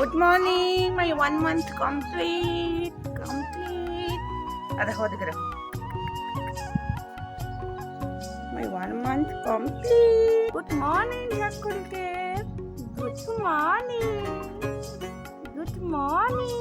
Good morning. My 1 month complete. देखो दिख रहा My 1 month complete. Good morning, Yakulke. Good morning. Good morning.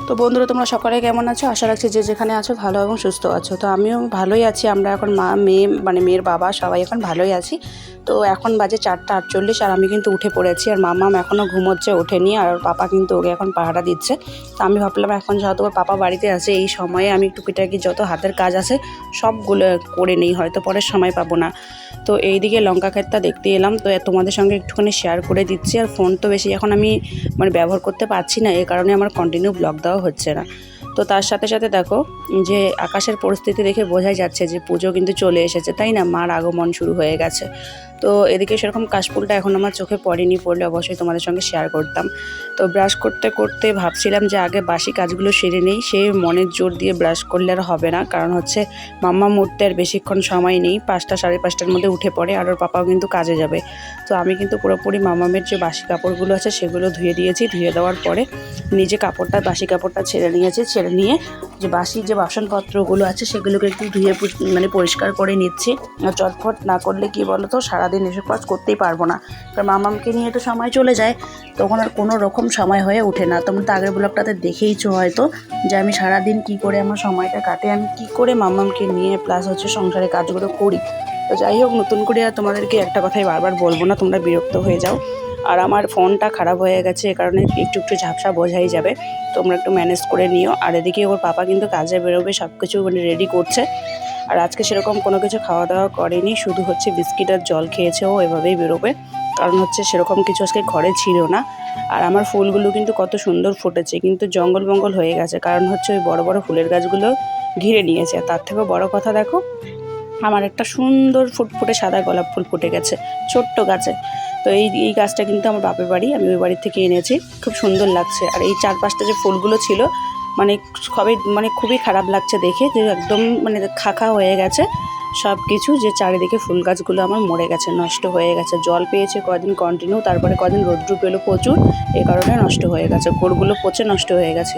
তো বন্ধুরা তোমরা সকলে কেমন আছো? আশা রাখছি যে যেখানে আছো ভালো এবং সুস্থ আছো। তো আমিও ভালোই আছি। আমরা এখন মা মেয়ে মানে মেয়ের বাবা সবাই এখন ভালোই আছি। তো এখন বাজে 4:48 আর আমি কিন্তু উঠে পড়েছি। আর মাম্মাম এখনও ঘুমোচ্ছে, ওঠেনি। আর পাপা কিন্তু ওকে এখন পাহারা দিচ্ছে। তো আমি ভাবলাম এখন যেহেতু ওর পাপা বাড়িতে আছে এই সময়ে আমি টুকিটাকি যত হাতের কাজ আছে সবগুলো করে নিই, হয়তো পরের সময় পাবো না। তো এইদিকে লঙ্কা ক্ষেতটা দেখতে এলাম, তো তোমাদের সঙ্গে একটুখানি শেয়ার করে দিচ্ছি। আর ফোন তো বেশি এখন আমি মানে ব্যবহার করতে পারছি না, এই কারণে আমার কন্টিনিউ ব্লগ দেওয়া হচ্ছে না। তো তার সাথে সাথে দেখো যে আকাশের পরিস্থিতি দেখে বোঝাই যাচ্ছে যে পুজো কিন্তু চলে এসেছে, তাই না? মার আগমন শুরু হয়ে গেছে। তো এদিকে সেরকম কাশফুলটা এখন আমার চোখে পড়েনি, পড়লে অবশ্যই তোমাদের সঙ্গে শেয়ার করতাম। তো ব্রাশ করতে করতে ভাবছিলাম যে আগে বাসি কাজগুলো সেরে নেই, সে মনের জোর দিয়ে ব্রাশ করলে আর হবে না। কারণ হচ্ছে মাম্মা উঠতে আর বেশিক্ষণ সময় নেই, 5টা সাড়ে 5টার মধ্যে উঠে পড়ে, আর ওর পাপাও কিন্তু কাজে যাবে। তো আমি কিন্তু পুরোপুরি মামামের যে বাসি কাপড়গুলো আছে সেগুলো ধুয়ে দিয়েছি। ধুয়ে দেওয়ার পরে নিজে বাসি কাপড়টা ছেড়ে নিয়েছি। ছেড়ে নিয়ে যে বাসি যে বাসনপত্রগুলো আছে সেগুলোকে একটু ধুয়ে মানে পরিষ্কার করে নিচ্ছি। চটফট না করলে কি বলো তো, সারাদিন এসব কাজ করতেই পারবো না। কারণ মামামকে নিয়ে তো সময় চলে যায়, তখন আর কোনো রকম সময় হয়ে ওঠে না। তোমরা তো আগের ব্লগটাতে দেখেইছো হয়তো যে আমি সারাদিন কি করে আমার সময়টা কাটে, আমি কি করে মামামকে নিয়ে প্লাস হচ্ছে সংসারের কাজগুলো করি। তো যাই হোক, নতুন করে আর তোমাদেরকে একটা কথাই বারবার বলবো না, তোমরা বিরক্ত হয়ে যাও। আর আমার ফোনটা খারাপ হয়ে গেছে, এ কারণে একটু একটু ঝাপসা বোঝাই যাবে, তোমরা একটু ম্যানেজ করে নিও। আর এদিকে ওর পাপা কিন্তু কাজে বেরোবে, সব কিছু মানে রেডি করছে। আর আজকে সেরকম কোনো কিছু খাওয়া দাওয়া করেনি, শুধু হচ্ছে বিস্কিট আর জল খেয়েছে। ও এভাবেই বেরোবে, কারণ হচ্ছে সেরকম কিছু আজকে ঘরে ছিল না। আর আমার ফুলগুলো কিন্তু কত সুন্দর ফুটেছে, কিন্তু জঙ্গল মঙ্গল হয়ে গেছে, কারণ হচ্ছে ওই বড় বড় ফুলের গাছগুলো ঘিরে নিয়েছে। তার থেকেও বড় কথা দেখো, আমার একটা সুন্দর ফুটফুটে সাদা গোলাপ ফুল ফুটে গেছে ছোট্ট গাছে। তো এই গাছটা কিন্তু আমার বাপের বাড়ি, আমি ওই বাড়ির থেকে এনেছি, খুব সুন্দর লাগছে। আর এই 4-5টা যে ফুলগুলো ছিল খুবই খারাপ লাগছে দেখে, যে একদম মানে খাখা হয়ে গেছে সব কিছু, যে চারিদিকে ফুল গাছগুলো আমার মরে গেছে, নষ্ট হয়ে গেছে। জল পেয়েছে কদিন কন্টিনিউ, তারপরে কদিন রৌদ্র পেলো প্রচুর, এই কারণে নষ্ট হয়ে গেছে, গোড়গুলো পচে নষ্ট হয়ে গেছে।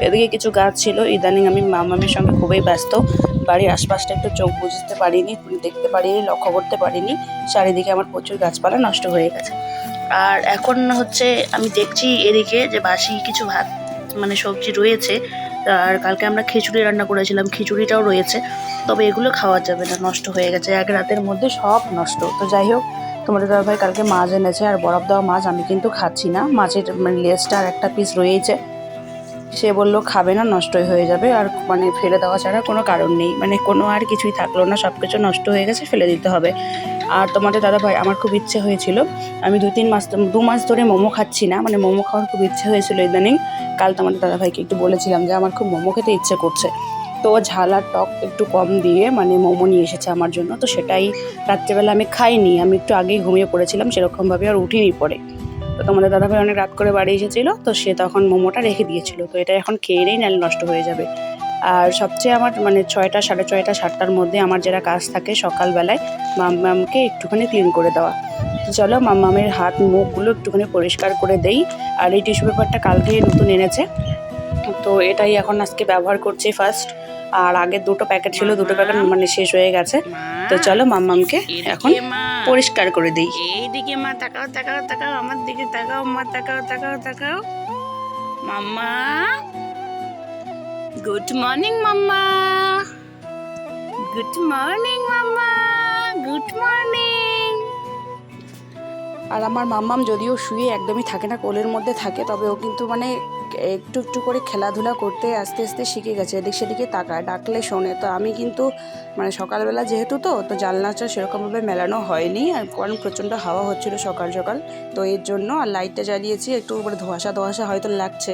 এদিকে কিছু গাছ ছিল, ইদানিং আমি মামামের সঙ্গে খুবই ব্যস্ত, বাড়ির আশপাশটা একটু চোখ বুঝতে পারিনি, দেখতে পারিনি, লক্ষ্য করতে পারিনি। চারিদিকে আমার প্রচুর গাছপালা নষ্ট হয়ে গেছে। আর এখন হচ্ছে আমি দেখছি এদিকে যে বাসি কিছু ভাত মানে সবজি রয়েছে। আর কালকে আমরা খিচুড়ি রান্না করেছিলাম, খিচুড়িটাও রয়েছে, তবে এগুলো খাওয়া যাবে না, নষ্ট হয়ে গেছে, এক রাতের মধ্যে সব নষ্ট। তো যাই হোক, তোমাদের দাদাভাই কালকে মাছ এনেছে, আর বরফ দেওয়া মাছ আমি কিন্তু খাচ্ছি না। মাছের মানে লেজটা আর একটা পিস রয়েছে, সে বললো খাবে না, নষ্টই হয়ে যাবে, আর মানে ফেলে দেওয়া ছাড়া কোনো কারণ নেই, মানে কোনো আর কিছুই থাকলো না, সব কিছু নষ্ট হয়ে গেছে, ফেলে দিতে হবে। আর তোমাদের দাদাভাই, আমার খুব ইচ্ছে হয়েছিল, আমি 2 মাস ধরে মোমো খাচ্ছি না, মানে মোমো খাওয়ার খুব ইচ্ছে হয়েছিল ইদানিং। কাল তোমাদের দাদাভাইকে একটু বলেছিলাম যে আমার খুব মোমো খেতে ইচ্ছে করছে। তো ঝাল আর টক একটু কম দিয়ে মানে মোমো নিয়ে এসেছে আমার জন্য। তো সেটাই রাত্রেবেলা আমি খাইনি, আমি একটু আগেই ঘুমিয়ে পড়েছিলাম, সেরকমভাবে আর উঠিনি পরে। তো তোমাদের দাদাভাই অনেক রাত করে বাড়ি এসেছিলো, তো সে তখন মোমোটা রেখে দিয়েছিল। তো এটা এখন খেয়ে নেই, নাহলে নষ্ট হয়ে যাবে। আর সবচেয়ে আমার মানে 6টা, সাড়ে 6টা, 7টার মধ্যে আমার যেটা কাজ থাকে সকালবেলায়, মাম্মামকে একটুখানি ক্লিন করে দেওয়া। তো চলো মাম্মামের হাত মুখগুলো একটুখানি পরিষ্কার করে দেই। আর এই টিস্যু পেপারটা কালকে নতুন এনেছে, তো এটাই এখন আজকে ব্যবহার করছি ফার্স্ট। আর আগের 2টো প্যাকেট ছিল, 2টো প্যাকেট মানে শেষ হয়ে গেছে। তো চলো মাম্মামকে এখন পরিষ্কার করে দিই। এইদিকে মা তাকাও, তাকাও, তাকাও, আমার দিকে তাকাও, মা তাকাও, তাকাও, তাকাও। মাম্মা, গুড মর্নিং মাম্মা, গুড মর্নিং মাম্মা, গুড মর্নিং। আর আমার মাম্মাম যদিও শুয়ে একদমই থাকে না, কোলের মধ্যে থাকে, তবে ও কিন্তু মানে একটু একটু করে খেলাধুলা করতে আস্তে আস্তে শিখে গেছে, এদিক সেদিকে তাকায়, ডাকলে শোনে। তো আমি কিন্তু মানে সকালবেলা যেহেতু তো জানলাটা সেরকমভাবে মেলানো হয়নি, আর কারণ প্রচণ্ড হাওয়া হচ্ছিল সকাল সকাল, তো এর জন্য। আর লাইটটা জ্বালিয়েছি, একটু উপরে ধোঁয়াশা ধোঁয়াশা হয়তো লাগছে।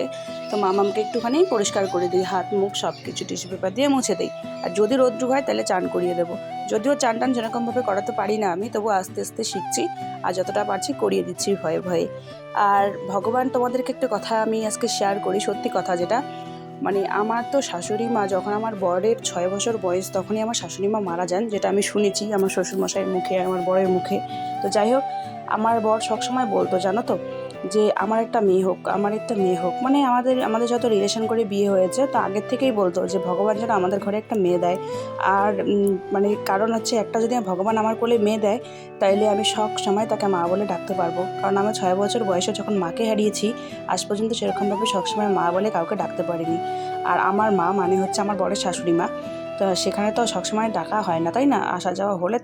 তো মামামকে একটুখানি পরিষ্কার করে দিই, হাত মুখ সব কিছু টিস্যু পেপার দিয়ে মুছে দিই। আর যদি রোদ্রু হয় তাহলে চান করিয়ে দেবো। যদিও চান টান সেরকমভাবে করাতে পারি না আমি, তবু আস্তে আস্তে শিখছি, আর যতটা পারছি করিয়ে দিচ্ছি ভয়ে ভয়ে। আর ভগবান, তোমাদেরকে একটা কথা আমি আজকে শেয়ার করি, সত্যি কথা, যেটা মানে আমার তো শাশুড়ি মা, যখন আমার বরের 6 বছর বয়স তখনই আমার শাশুড়ি মা মারা যান, যেটা আমি শুনেছি আমার শ্বশুরমশাইয়ের মুখে, আমার বরের মুখে। তো যাই হোক, আমার বর সবসময় বলতো, জানো তো, যে আমার একটা মেয়ে হোক, আমার একটা মেয়ে হোক। মানে আমাদের যত রিলেশন করে বিয়ে হয়েছে, তো আগের থেকেই বলতো যে ভগবান যেন আমাদের ঘরে একটা মেয়ে দেয়। আর মানে কারণ হচ্ছে একটা যদি ভগবান আমার কোলে মেয়ে দেয়, তাইলে আমি সব সময় তাকে মা বলে ডাকতে পারবো। কারণ আমার 6 বছর বয়সে যখন মাকে হারিয়েছি, আজ পর্যন্ত সেরকমভাবে সবসময় মা বলে কাউকে ডাকতে পারিনি। আর আমার মা মানে হচ্ছে আমার বড় শাশুড়ি মা। তো সেখানে তো সবসময় ডাকা হয় না, তাই না? আসা যাওয়া হলে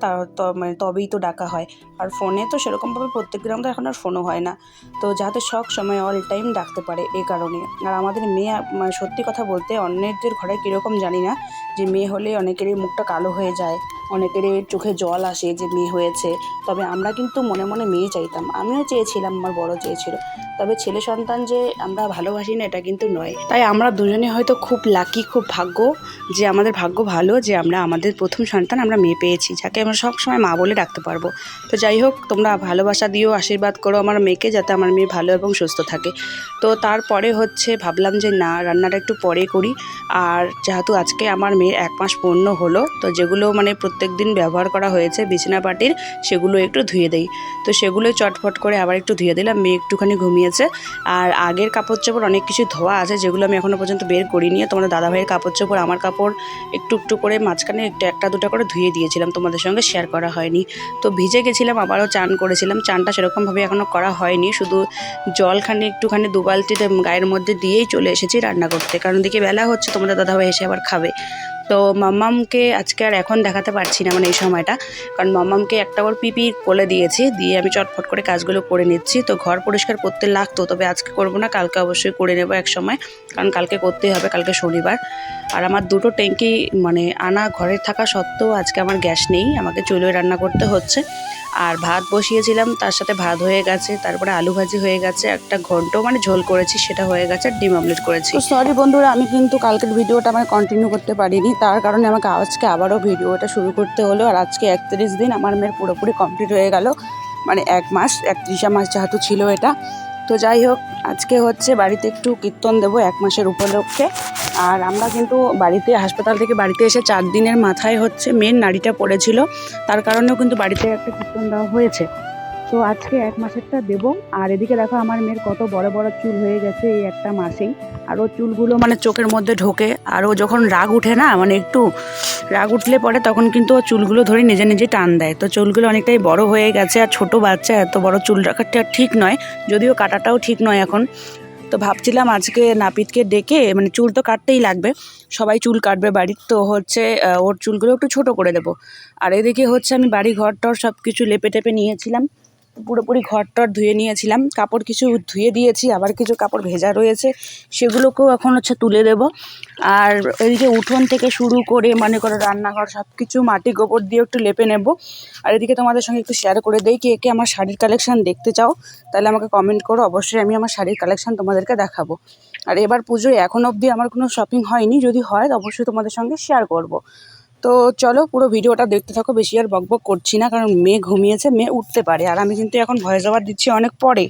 মানে তবেই তো ডাকা হয়। আর ফোনে তো সেরকমভাবে প্রত্যেক দিন আমাদের এখন আর ফোনও হয় না। তো যাতে সব সময় অল টাইম ডাকতে পারে, এই কারণে। আর আমাদের মেয়ে মানে সত্যি কথা বলতে অন্যদের ঘরে কীরকম জানি না, যে মেয়ে হলে অনেকেরই মুখটা কালো হয়ে যায়, অনেকেরই চোখে জল আসে যে মেয়ে হয়েছে। তবে আমরা কিন্তু মনে মনে মেয়ে চাইতাম, আমিও চেয়েছিলাম, আমার বড় চেয়েছিল। তবে ছেলে সন্তান যে আমরা ভালোবাসি না এটা কিন্তু নয়। তাই আমরা দুজনে হয়তো খুব লাকি, খুব ভাগ্য, যে আমাদের ভাগ্য ভালো যে আমরা আমাদের প্রথম সন্তান আমরা মেয়ে পেয়েছি, যাকে আমরা সবসময় মা বলে ডাকতে পারবো। তো যাই হোক, তোমরা ভালোবাসা দিও, আশীর্বাদ করো আমার মেয়েকে, যাতে আমার মেয়ে ভালো এবং সুস্থ থাকে। তো তারপরে হচ্ছে ভাবলাম যে না, রান্নাটা একটু পরে করি। আর যেহেতু আজকে আমার মেয়ের 1 মাস পূর্ণ হলো, তো যেগুলো মানে প্রত্যেক দিন ব্যবহার করা হয়েছে বিছানা পাটির, সেগুলো একটু ধুয়ে দেই। তো সেগুলোই চটফট করে আবার একটু ধুয়ে দিলাম। মেয়ে একটুখানি ঘুমিয়েছে। আর আগের কাপড় চোপড় অনেক কিছু ধোয়া আছে, যেগুলো আমি এখনও পর্যন্ত বের করিনি। তোমাদের দাদাভাইয়ের কাপড় চোপড়, আমার কাপড় একটু একটু করে মাঝখানে একটা দুটো করে ধুয়ে দিয়েছিলাম, তোমাদের সঙ্গে শেয়ার করা হয়নি। তো ভিজে গেছিলাম, আবারও চান করেছিলাম। চানটা সেরকমভাবে এখনও করা হয়নি, শুধু জলখানি একটুখানি 2 বালতিতে গায়ের মধ্যে দিয়েই চলে এসেছি রান্না করতে, কারণ দিকে বেলা হচ্ছে, তোমাদের দাদাভাই এসে আবার খাবে। তো মাম্মামকে আজকে আর এখন দেখাতে পারছি না, মানে এই সময়টা, কারণ মাম্মামকে একটা ওর পিপি কোলে দিয়েছি, দিয়ে আমি চটফট করে কাজগুলো করে নিচ্ছি। তো ঘর পরিষ্কার করতে লাগতো, তবে আজকে করবো না, কালকে অবশ্যই করে নেবো এক সময়, কারণ কালকে করতেই হবে, কালকে শনিবার। আর আমার 2টো ট্যাঙ্কি মানে আনা ঘরে থাকা সত্ত্বেও আজকে আমার গ্যাস নেই, আমাকে চুলোয় রান্না করতে হচ্ছে। আর ভাত বসিয়েছিলাম, তার সাথে ভাত হয়ে গেছে, তারপরে আলু ভাজি হয়ে গেছে, একটা ঘন্ট মানে ঝোল করেছি সেটা হয়ে গেছে, আর ডিম অমলেট করেছি। তো সরি বন্ধুরা, আমি কিন্তু কালকের ভিডিওটা আমার কন্টিনিউ করতে পারিনি, তার কারণে আমাকে আজকে আবারও ভিডিওটা শুরু করতে হলো। আর আজকে 31 দিন আমার মেয়ের পুরোপুরি কমপ্লিট হয়ে গেল, মানে 1 মাস, 31 মাস যেহেতু ছিল এটা। তো যাই হোক, আজকে হচ্ছে বাড়িতে একটু কীর্তন দেবো 1 মাসের উপলক্ষে। আর আমরা কিন্তু বাড়িতে, হাসপাতাল থেকে বাড়িতে এসে 4 দিনের মাথায় হচ্ছে মেন নাড়িটা পড়েছিল, তার কারণেও কিন্তু বাড়িতে একটা কীর্তন দেওয়া হয়েছে। তো আজকে 1 মাসেরটা দেবো। আর এদিকে দেখো আমার মেয়ের কত বড় বড় চুল হয়ে গেছে এই একটা মাসেই। আর ও চুলগুলো মানে চোখের মধ্যে ঢোকে, আর ও যখন রাগ উঠে না, মানে একটু রাগ উঠলে পরে তখন কিন্তু ও চুলগুলো ধরে নিজে নিজে টান দেয়। তো চুলগুলো অনেকটাই বড় হয়ে গেছে, আর ছোট বাচ্চা এত বড় চুল রাখাটা ঠিক নয়, যদিও কাটাটাও ঠিক নয় এখন। তো ভাবছিলাম আজকে নাপিতকে ডেকে, মানে চুল তো কাটতেই লাগবে, সবাই চুল কাটবে বাড়ির, তো হচ্ছে ওর চুলগুলো একটু ছোট করে দেবো। আর এদিকে হচ্ছে আমি বাড়ি ঘর টর সব কিছু লেপে টেপে নিয়েছিলাম, পুরোপুরি ঘর টর ধুয়ে নিয়েছিলাম, কাপড় কিছু ধুয়ে দিয়েছি, আবার কিছু কাপড় ভেজা রয়েছে, সেগুলোকেও এখন হচ্ছে তুলে দেব। আর এদিকে উঠোন থেকে শুরু করে মনে করো রান্নাঘর সব কিছু মাটি গোবর দিয়ে একটু লেপে নেব। আর এদিকে তোমাদের সঙ্গে একটু শেয়ার করে দেই, কে কে আমার শাড়ির কালেকশান দেখতে চাও তাহলে আমাকে কমেন্ট করো, অবশ্যই আমি আমার শাড়ির কালেকশান তোমাদেরকে দেখাবো। আর এবার পুজোয় এখন অবধি আমার কোনো শপিং হয়নি, যদি হয় অবশ্যই তোমাদের সঙ্গে শেয়ার করব। তো চলো পুরো ভিডিওটা দেখতে থাকো, বেশি আর বকবক করছি না, কারণ মেয়ে ঘুমিয়েছে, মেয়ে উঠতে পারে। আর আমি কিন্তু এখন ভয়েস ওভার দিচ্ছি অনেক পরে,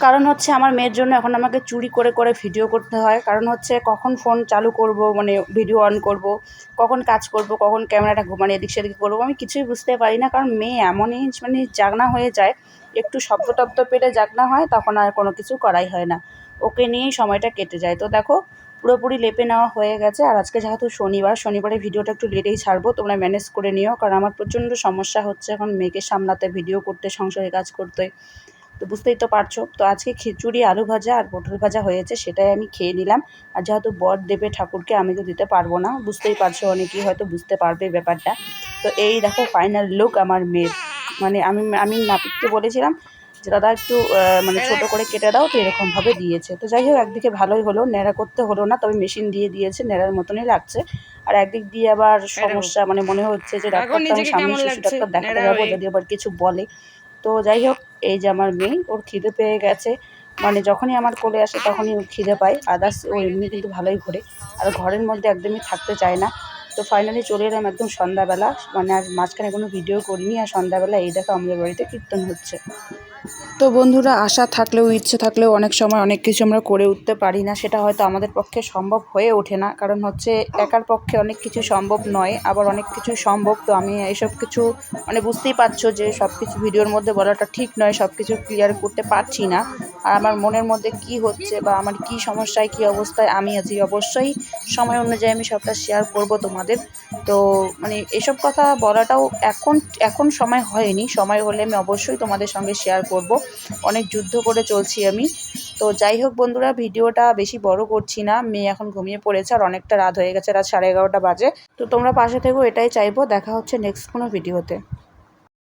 কারণ হচ্ছে আমার মেয়ের জন্য এখন আমাকে চুরি করে করে ভিডিও করতে হয়। কারণ হচ্ছে কখন ফোন চালু করব, মানে ভিডিও অন করব, কখন কাজ করব, কখন ক্যামেরাটা ঘুমানো এদিক সেদিক করবো, আমি কিছুই বুঝতে পারি না। কারণ মেয়ে এমনই মানে জাগনা হয়ে যায়, একটু শব্দ টব্দ পেলে জাগনা হয়, তখন আর কোনো কিছু করাই হয় না, ওকে নিয়েই সময়টা কেটে যায়। তো দেখো পুরোপুরি লেপে নেওয়া হয়ে গেছে। আর আজকে যেহেতু শনিবারে ভিডিওটা একটু লেটেই ছাড়বো, তোমরা ম্যানেজ করে নিও, কারণ আমার প্রচণ্ড সমস্যা হচ্ছে এখন মেয়েকে সামলাতে, ভিডিও করতে, সংসারে কাজ করতে, তো বুঝতেই তো পারছো। তো আজকে খিচুড়ি, আলু ভাজা আর পটল ভাজা হয়েছে, সেটাই আমি খেয়ে নিলাম। আর যেহেতু বর দেবে ঠাকুরকে, আমি তো দিতে পারবো না, বুঝতেই পারছো, অনেকেই হয়তো বুঝতে পারবে ব্যাপারটা। তো এই দেখো ফাইনাল লুক আমার মেয়ের, মানে আমি নাপিতকে বলেছিলাম যে দাদা একটু মানে ছোটো করে কেটে দাও, তো এরকমভাবে দিয়েছে। তো যাই হোক, একদিকে ভালোই হলো, ন্যাড়া করতে হলো না, তবে মেশিন দিয়ে দিয়েছে, ন্যাড়ার মতনই লাগছে। আর একদিক দিয়ে আবার সমস্যা, মানে মনে হচ্ছে যে ডাক্তারটা আমি সামনে শিশু ডাক্তার দেখাতে যাবো, যদি আবার কিছু বলে। তো যাই হোক, এই যে আমার মেয়ে, ওর খিদে পেয়ে গেছে, মানে যখনই আমার কোলে আসে তখনই ওর খিদে পায়, আদার্স ও এমনি কিন্তু ভালোই ঘোরে, আর ঘরের মধ্যে একদমই থাকতে চায় না। তো ফাইনালি চলে এলাম একদম সন্ধ্যাবেলা, মানে আর মাঝখানে কোনো ভিডিও করিনি। আর সন্ধ্যাবেলা এই দেখো আমাদের বাড়িতে কীর্তন হচ্ছে। তো বন্ধুরা, আশা থাকলেও ইচ্ছে থাকলেও অনেক সময় অনেক কিছু আমরা করে উঠতে পারি না, সেটা হয়তো আমাদের পক্ষে সম্ভব হয়ে ওঠে না, কারণ হচ্ছে একার পক্ষে অনেক কিছু সম্ভব নয়, আবার অনেক কিছু সম্ভব। তো আমি এইসব কিছু মানে বুঝতেই পারছো যে সব কিছু ভিডিওর মধ্যে বলাটা ঠিক নয়, সব কিছু ক্লিয়ার করতে পারছি না, আর আমার মনের মধ্যে কি হচ্ছে বা আমার কি সমস্যায় কি অবস্থায় আমি আছি, অবশ্যই সময় অনুযায়ী আমি সবটা শেয়ার করব তোমাদের। তো মানে এসব কথা বলাটাও এখন সময় হয়নি, সময় হলে আমি অবশ্যই তোমাদের সঙ্গে শেয়ার করব। অনেক যুদ্ধ করে চলছি আমি। তো যাই হোক বন্ধুরা, ভিডিওটা বেশি বড় করছি না, মেয়ে এখন ঘুমিয়ে পড়েছে আর অনেকটা রাত হয়ে গেছে, রাত 11:30 বাজে। তো তোমরা পাশে থেকো, এটাই চাইবো। দেখা হচ্ছে নেক্সট কোনো ভিডিওতে।